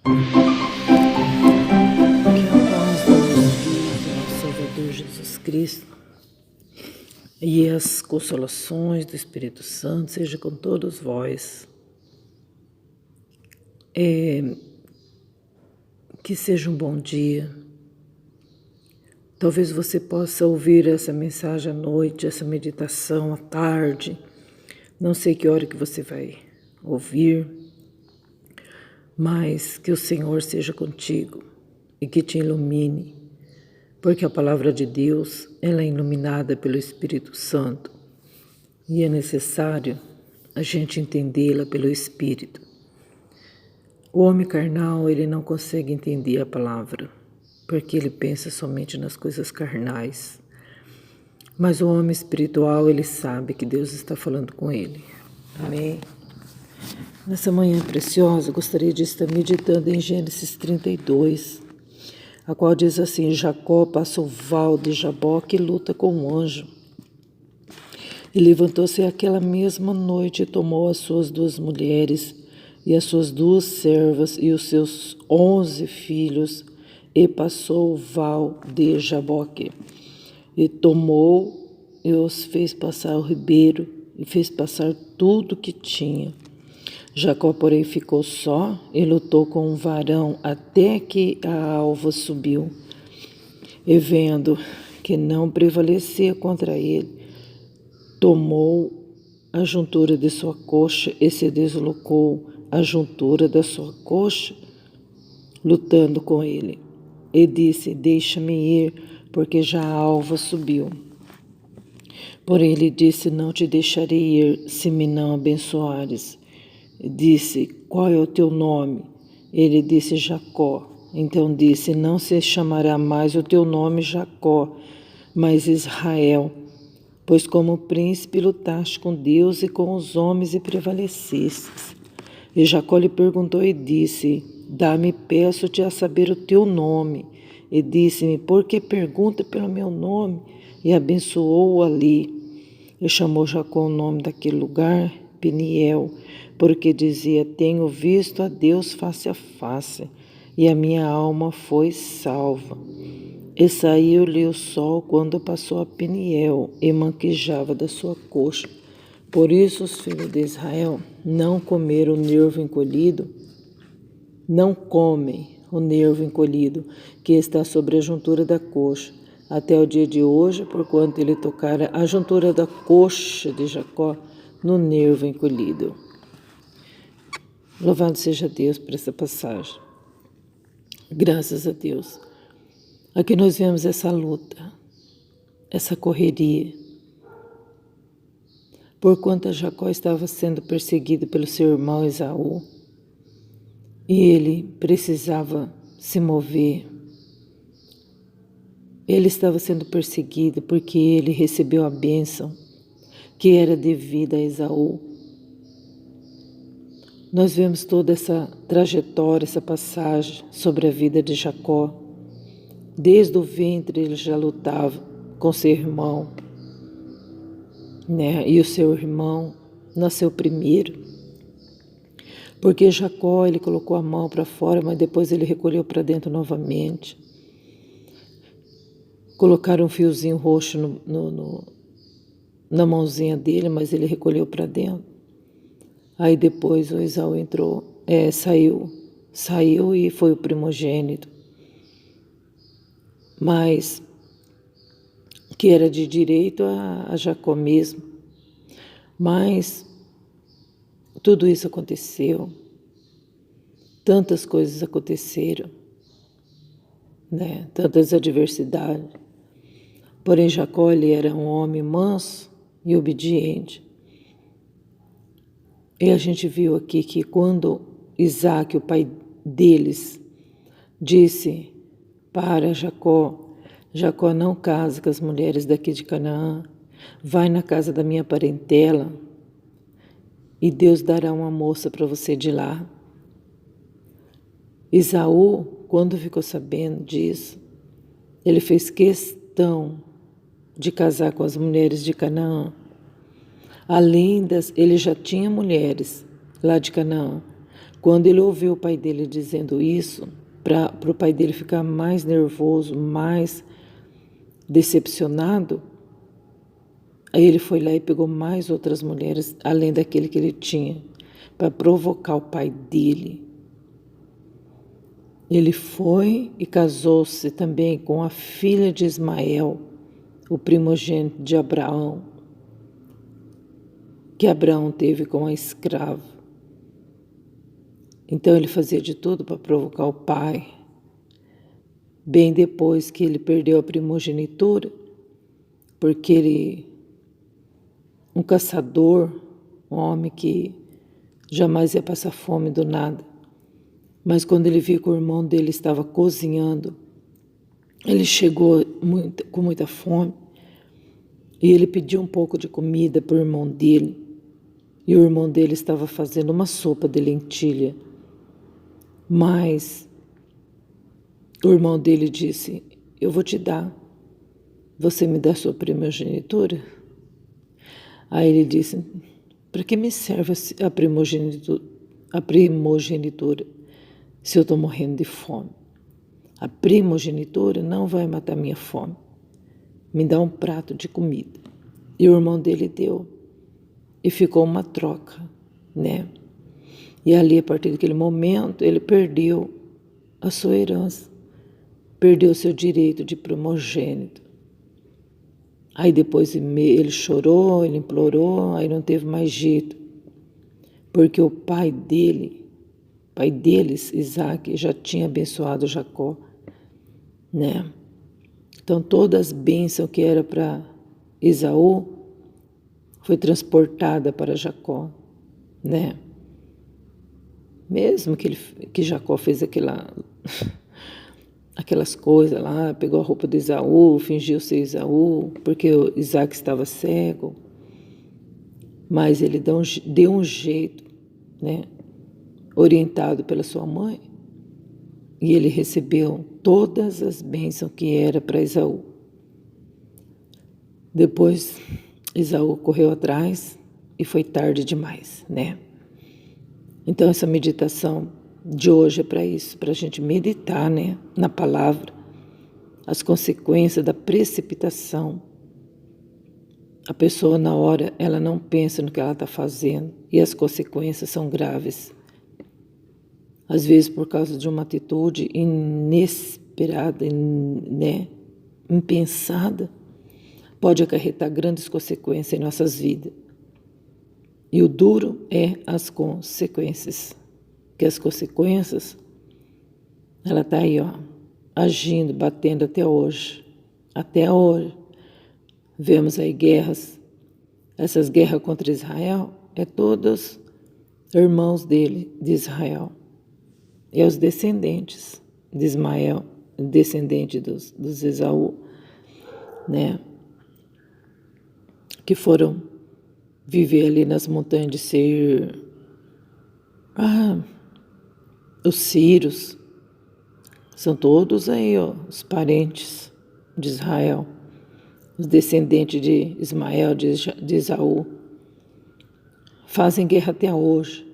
Que a paz do nosso Deus, do nosso Salvador Jesus Cristo, e as consolações do Espírito Santo seja com todos vós. Que seja um bom dia. Talvez você possa ouvir essa mensagem à noite, essa meditação à tarde. Não sei que hora que você vai ouvir, mas que o Senhor seja contigo e que te ilumine, porque a palavra de Deus, ela é iluminada pelo Espírito Santo e é necessário a gente entendê-la pelo Espírito. O homem carnal, ele não consegue entender a palavra, porque ele pensa somente nas coisas carnais. Mas o homem espiritual, ele sabe que Deus está falando com ele. Amém? Nessa manhã preciosa, gostaria de estar meditando em Gênesis 32, a qual diz assim: Jacó passa o val de Jaboque e luta com o anjo. E levantou-se aquela mesma noite e tomou as suas 2 mulheres e as suas 2 servas e os seus 11 filhos e passou o val de Jaboque. E tomou e os fez passar o ribeiro e fez passar tudo que tinha. Jacó, porém, ficou só e lutou com um varão até que a alva subiu. E vendo que não prevalecia contra ele, tomou a juntura de sua coxa e se deslocou a juntura da sua coxa, lutando com ele. E disse: deixa-me ir, porque já a alva subiu. Porém ele disse: não te deixarei ir, se me não abençoares. Disse: qual é o teu nome? Ele disse: Jacó. Então disse: não se chamará mais o teu nome Jacó, mas Israel, pois como príncipe lutaste com Deus e com os homens e prevalecestes. E Jacó lhe perguntou e disse: dá-me, peço-te, a saber o teu nome. E disse-me: por que pergunta pelo meu nome? E abençoou-o ali. E chamou Jacó o nome daquele lugar Peniel, porque dizia: tenho visto a Deus face a face, e a minha alma foi salva. E saiu-lhe o sol quando passou a Peniel, e manquejava da sua coxa. Por isso os filhos de Israel não comeram o nervo encolhido, não comem o nervo encolhido, que está sobre a juntura da coxa, até o dia de hoje, porquanto ele tocara a juntura da coxa de Jacó no nervo encolhido. Louvado seja Deus por essa passagem. Graças a Deus. Aqui nós vemos essa luta, essa correria. Porquanto Jacó estava sendo perseguido pelo seu irmão Esaú, e ele precisava se mover. Ele estava sendo perseguido porque ele recebeu a bênção que era devida a Esaú. Nós vemos toda essa trajetória, essa passagem sobre a vida de Jacó. Desde o ventre ele já lutava com seu irmão, né? E o seu irmão nasceu primeiro. Porque Jacó, ele colocou a mão para fora, mas depois ele recolheu para dentro novamente. Colocaram um fiozinho roxo na mãozinha dele, mas ele recolheu para dentro. Aí depois o Esaú saiu e foi o primogênito. Mas que era de direito a Jacó mesmo. Mas tudo isso aconteceu, tantas coisas aconteceram, né? Tantas adversidades. Porém Jacó, ele era um homem manso e obediente. E a gente viu aqui que quando Isaac, o pai deles, disse para Jacó: Jacó, não case com as mulheres daqui de Canaã, vai na casa da minha parentela e Deus dará uma moça para você de lá. Esaú, quando ficou sabendo disso, ele fez questão de casar com as mulheres de Canaã. Além das, ele já tinha mulheres lá de Canaã. Quando ele ouviu o pai dele dizendo isso, para o pai dele ficar mais nervoso, mais decepcionado, aí ele foi lá e pegou mais outras mulheres, além daquele que ele tinha, para provocar o pai dele. Ele foi e casou-se também com a filha de Ismael, o primogênito de Abraão, que Abraão teve com a escrava. Então ele fazia de tudo para provocar o pai. Bem depois que ele perdeu a primogenitura, porque um caçador, um homem que jamais ia passar fome do nada, mas quando ele viu que o irmão dele estava cozinhando, ele chegou com muita fome e ele pediu um pouco de comida para o irmão dele. E o irmão dele estava fazendo uma sopa de lentilha. Mas o irmão dele disse: eu vou te dar, você me dá sua primogenitura? Aí ele disse: para que me serve a primogenitura se eu estou morrendo de fome? A primogenitura não vai matar minha fome. Me dá um prato de comida. E o irmão dele deu. E ficou uma troca, né? E ali, a partir daquele momento, ele perdeu a sua herança. Perdeu o seu direito de primogênito. Aí depois ele chorou, ele implorou, aí não teve mais jeito. Porque o pai deles, Isaac, já tinha abençoado Jacó, né? Então todas as bênçãos que era para Esaú foi transportada para Jacó, né? Mesmo que Jacó fez aquelas coisas lá, pegou a roupa de Esaú, fingiu ser Esaú, porque o Isaac estava cego, mas ele deu um jeito, né? Orientado pela sua mãe, e ele recebeu todas as bênçãos que era para Esaú. Depois, Esaú correu atrás e foi tarde demais, né? Então, essa meditação de hoje é para isso, para a gente meditar, né, na palavra, as consequências da precipitação. A pessoa, na hora, ela não pensa no que ela está fazendo e as consequências são graves. Às vezes, por causa de uma atitude inesperada, né, impensada, pode acarretar grandes consequências em nossas vidas. E o duro é as consequências. Que as consequências, ela está aí, ó, agindo, batendo até hoje. Até hoje. Vemos aí guerras. Essas guerras contra Israel é todos irmãos dele, de Israel. É os descendentes de Ismael, descendente dos Esaú, né? Que foram viver ali nas montanhas de Seir. Os sírios, são todos aí, ó, os parentes de Israel, os descendentes de Ismael, de Esaú, fazem guerra até hoje.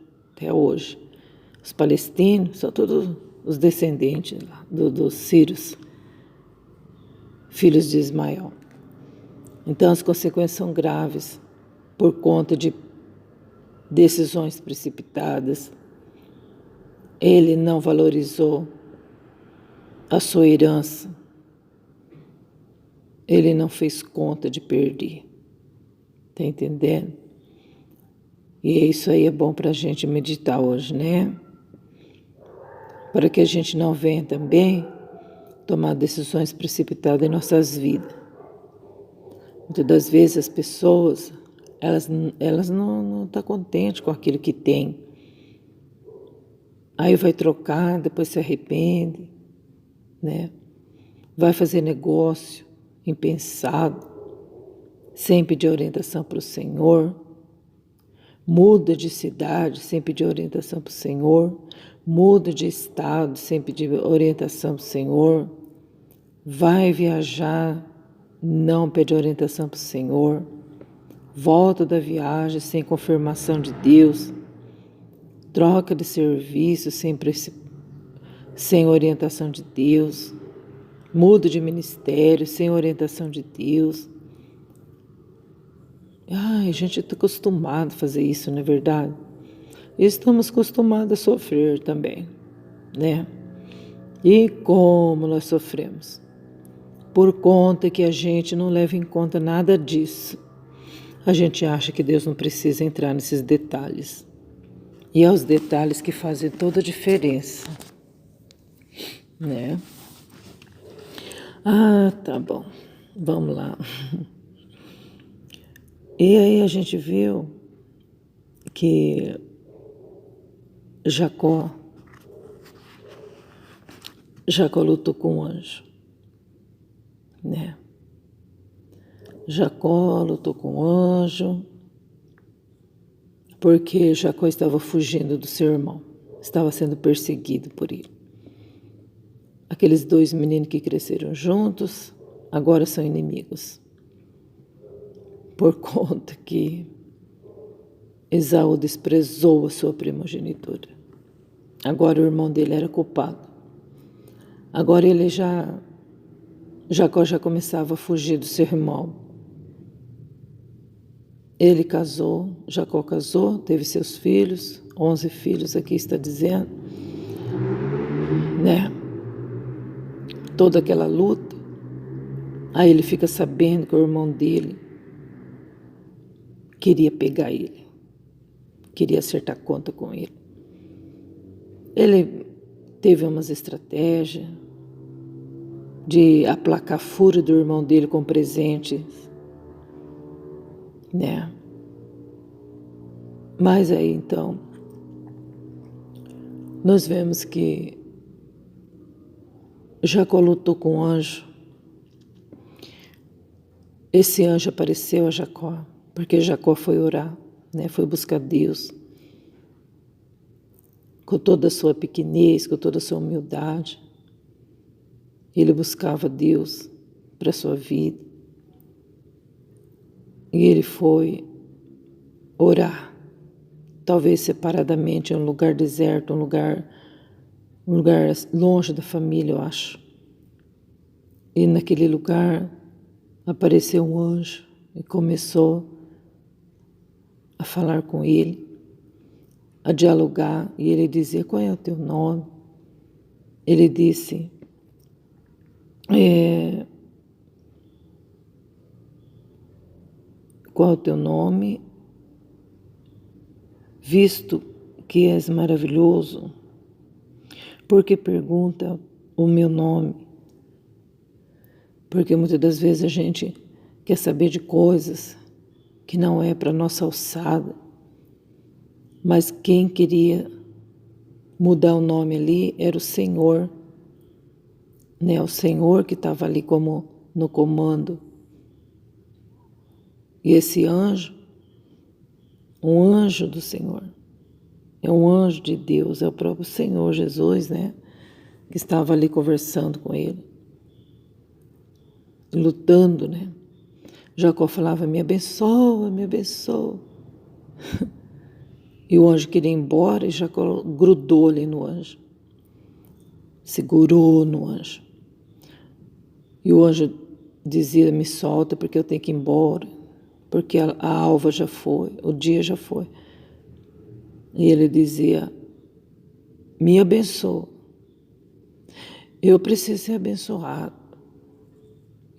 Os palestinos são todos os descendentes dos sírios, filhos de Ismael. Então as consequências são graves por conta de decisões precipitadas. Ele não valorizou a sua herança. Ele não fez conta de perder. Está entendendo? E isso aí é bom para a gente meditar hoje, né? Para que a gente não venha também tomar decisões precipitadas em nossas vidas. Muitas das vezes as pessoas, elas não estão contentes com aquilo que tem. Aí vai trocar, depois se arrepende, né? Vai fazer negócio impensado, sem pedir orientação para o Senhor. Muda de cidade sem pedir orientação para o Senhor. Muda de estado sem pedir orientação para o Senhor. Vai viajar, não pede orientação para o Senhor. Volta da viagem sem confirmação de Deus. troca de serviço sem orientação de Deus, muda de ministério sem orientação de Deus. Ai, a gente está acostumado a fazer isso, não é verdade? E estamos acostumados a sofrer também, né? E como nós sofremos? Por conta que a gente não leva em conta nada disso. A gente acha que Deus não precisa entrar nesses detalhes. E é os detalhes que fazem toda a diferença, né? Ah, tá bom. Vamos lá. E aí a gente viu que Jacó lutou com o anjo, né? Jacó lutou com o anjo porque Jacó estava fugindo do seu irmão, estava sendo perseguido por ele. Aqueles 2 meninos que cresceram juntos, agora são inimigos, por conta que Esaú desprezou a sua primogenitura. Agora o irmão dele era culpado. Agora Jacó já começava a fugir do seu irmão. Ele casou, Jacó casou, teve seus filhos, 11 filhos aqui está dizendo, né? Toda aquela luta. Aí ele fica sabendo que o irmão dele queria pegar ele, queria acertar conta com ele. Ele teve umas estratégias de aplacar a fúria do irmão dele com presentes, né? Mas aí então, nós vemos que Jacó lutou com o anjo. Esse anjo apareceu a Jacó, porque Jacó foi orar, né? Foi buscar Deus. Com toda a sua pequenez, com toda a sua humildade. Ele buscava Deus para a sua vida. E ele foi orar, talvez separadamente, em um lugar deserto, um lugar longe da família, eu acho. E naquele lugar apareceu um anjo e começou a falar com ele, a dialogar, e ele dizia: qual é o teu nome? Ele disse: qual é o teu nome? Visto que és maravilhoso, porque pergunta o meu nome? Porque muitas das vezes a gente quer saber de coisas que não é para nossa alçada, mas quem queria mudar o nome ali era o Senhor, né? O Senhor que estava ali como no comando. E esse anjo, um anjo do Senhor, é um anjo de Deus, é o próprio Senhor Jesus, né? Que estava ali conversando com ele, lutando, né? Jacó falava: me abençoa, me abençoa. E o anjo queria ir embora e Jacó grudou ali no anjo, segurou no anjo. E o anjo dizia: me solta porque eu tenho que ir embora, porque a alva já foi, o dia já foi. E ele dizia: me abençoa, eu preciso ser abençoado.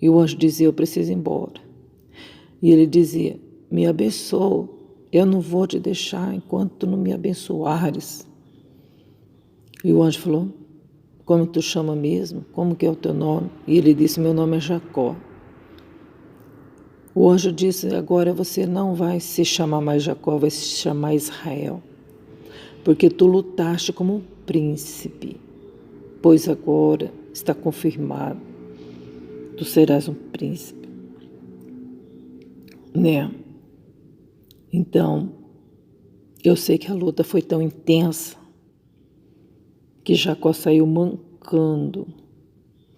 E o anjo dizia: eu preciso ir embora. E ele dizia: me abençoa, eu não vou te deixar enquanto tu não me abençoares. E o anjo falou: como tu chama mesmo? Como que é o teu nome? E ele disse: meu nome é Jacó. O anjo disse: agora você não vai se chamar mais Jacó, vai se chamar Israel, porque tu lutaste como um príncipe, pois agora está confirmado, tu serás um príncipe, né? Então, eu sei que a luta foi tão intensa que Jacó saiu mancando,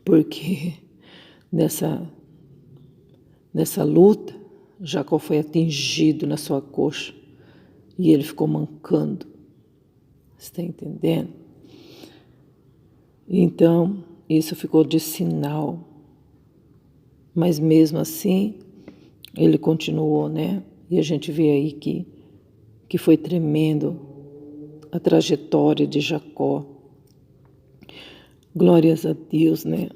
porque nessa luta, Jacó foi atingido na sua coxa e ele ficou mancando. Está entendendo? Então, isso ficou de sinal. Mas mesmo assim, ele continuou, né? E a gente vê aí que foi tremendo a trajetória de Jacó. Glórias a Deus, né?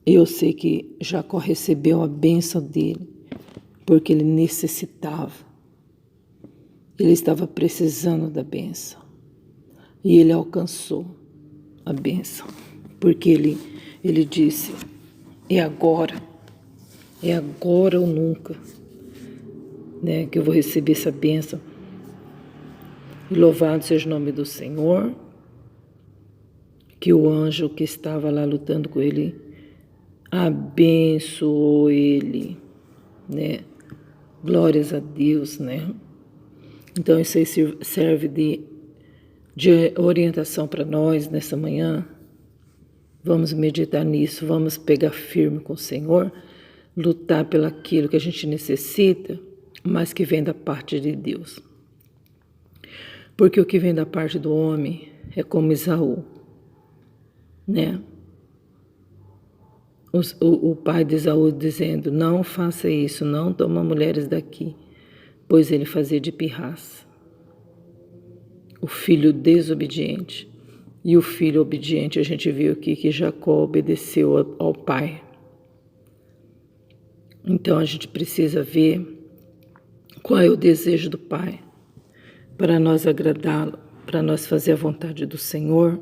Eu sei que Jacó recebeu a bênção dele, porque ele necessitava. Ele estava precisando da bênção. E ele alcançou a bênção, porque ele disse, é agora ou nunca, né, que eu vou receber essa bênção. E louvado seja o nome do Senhor, que o anjo que estava lá lutando com ele abençoou ele, né? Glórias a Deus, né? Então isso aí serve de orientação para nós nessa manhã. Vamos meditar nisso, vamos pegar firme com o Senhor, lutar pelaquilo que a gente necessita, mas que vem da parte de Deus. Porque o que vem da parte do homem é como Esaú, né? O pai de Esaú dizendo, não faça isso, não toma mulheres daqui, pois ele fazia de pirraça. O filho desobediente. E o filho obediente, a gente viu aqui que Jacó obedeceu ao pai. Então a gente precisa ver qual é o desejo do pai para nós agradá-lo, para nós fazer a vontade do Senhor,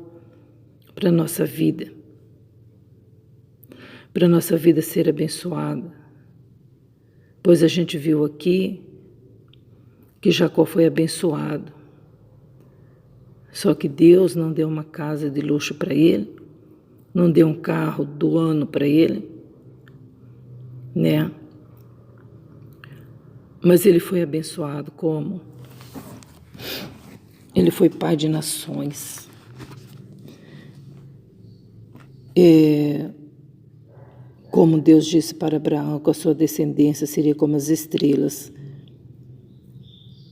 para a nossa vida ser abençoada. Pois a gente viu aqui que Jacó foi abençoado. Só que Deus não deu uma casa de luxo para ele, não deu um carro do ano para ele, né? Mas ele foi abençoado como? Ele foi pai de nações. Como Deus disse para Abraão, que a sua descendência seria como as estrelas.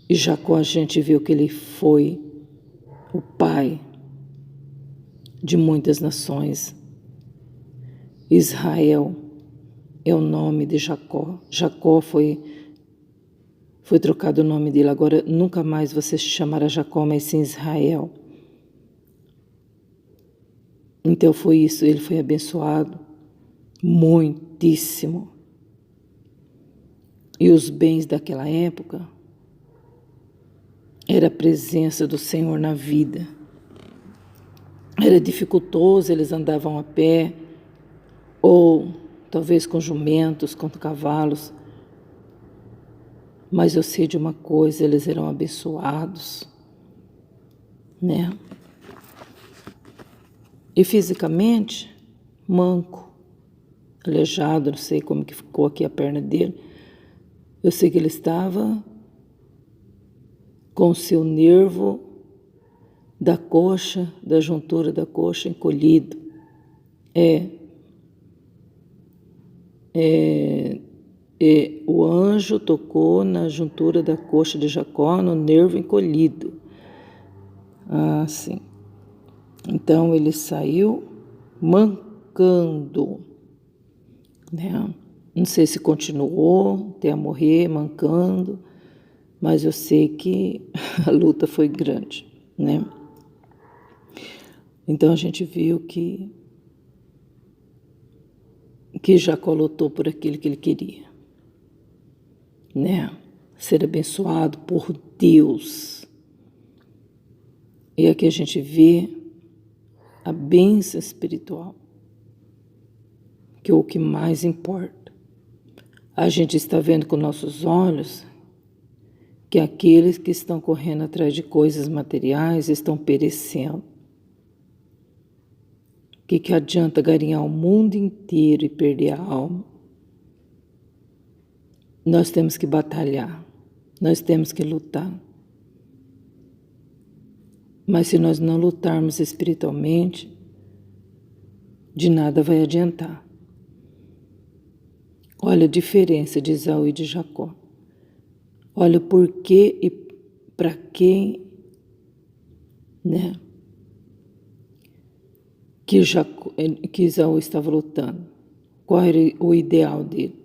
E Jacó, a gente viu que ele foi o pai de muitas nações. Israel é o nome de Jacó. Jacó foi trocado o nome dele. Agora nunca mais você se chamará Jacó, mas sim Israel. Então foi isso, ele foi abençoado muitíssimo. E os bens daquela época era a presença do Senhor na vida. Era dificultoso, eles andavam a pé, ou talvez com jumentos, com cavalos. Mas eu sei de uma coisa, eles eram abençoados, né? E fisicamente, manco, aleijado, não sei como que ficou aqui a perna dele. Eu sei que ele estava com o seu nervo da coxa, da juntura da coxa encolhido. O anjo tocou na juntura da coxa de Jacó, no nervo encolhido. Ah, sim. Então ele saiu mancando, né? Não sei se continuou até a morrer mancando, mas eu sei que a luta foi grande, né? Então a gente viu que Jacó lutou por aquilo que ele queria, né? Ser abençoado por Deus. E aqui a gente vê a bênção espiritual, que é o que mais importa. A gente está vendo com nossos olhos que aqueles que estão correndo atrás de coisas materiais estão perecendo. O que adianta garinhar o mundo inteiro e perder a alma? Nós temos que batalhar, nós temos que lutar. Mas se nós não lutarmos espiritualmente, de nada vai adiantar. Olha a diferença de Esaú e de Jacó. Olha o porquê e para quem né? Que Esaú estava lutando. Qual era o ideal dele?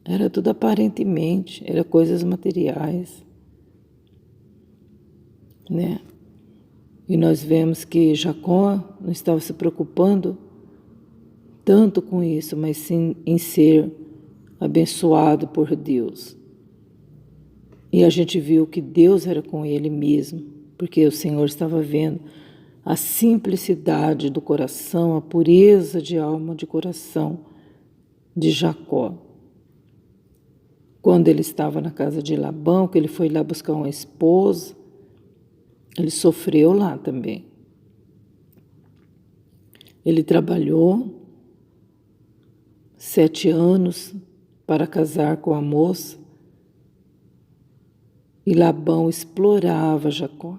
Era tudo aparentemente, era coisas materiais, né? E nós vemos que Jacó não estava se preocupando tanto com isso, mas sim em ser abençoado por Deus. E a gente viu que Deus era com ele mesmo, porque o Senhor estava vendo a simplicidade do coração, a pureza de alma, de coração de Jacó. Quando ele estava na casa de Labão, que ele foi lá buscar uma esposa, ele sofreu lá também. Ele trabalhou 7 anos para casar com a moça e Labão explorava Jacó.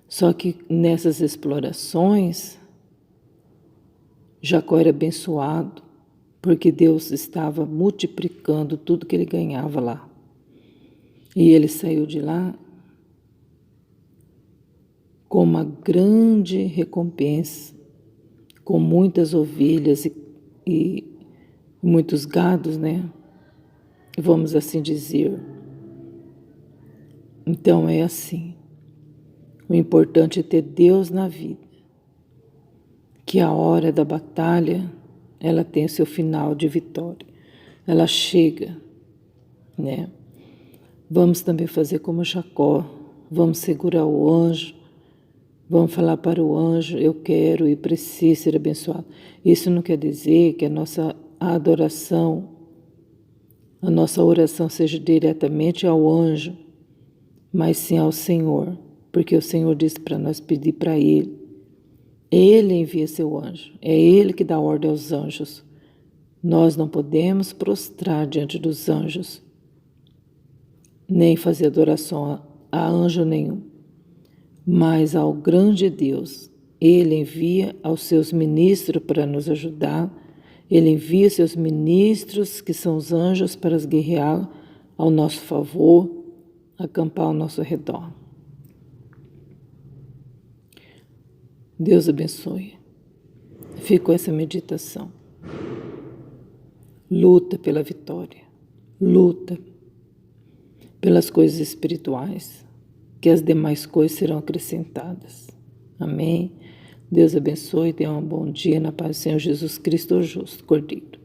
Só que nessas explorações, Jacó era abençoado, porque Deus estava multiplicando tudo que ele ganhava lá. E ele saiu de lá com uma grande recompensa, com muitas ovelhas e muitos gados, né? Vamos assim dizer. Então é assim. O importante é ter Deus na vida, que a hora da batalha, ela tem o seu final de vitória. Ela chega, né? Vamos também fazer como Jacó, vamos segurar o anjo, vamos falar para o anjo, eu quero e preciso ser abençoado. Isso não quer dizer que a nossa adoração, a nossa oração seja diretamente ao anjo, mas sim ao Senhor, porque o Senhor disse para nós pedir para Ele. Ele envia seu anjo, é Ele que dá ordem aos anjos. Nós não podemos prostrar diante dos anjos, nem fazer adoração a anjo nenhum, mas ao grande Deus. Ele envia aos seus ministros para nos ajudar, Ele envia seus ministros, que são os anjos, para guerrear ao nosso favor, acampar ao nosso redor. Deus abençoe. Fico com essa meditação. Luta pela vitória. Luta pelas coisas espirituais, que as demais coisas serão acrescentadas. Amém? Deus abençoe e tenha um bom dia na paz do Senhor Jesus Cristo, o justo Cordeiro.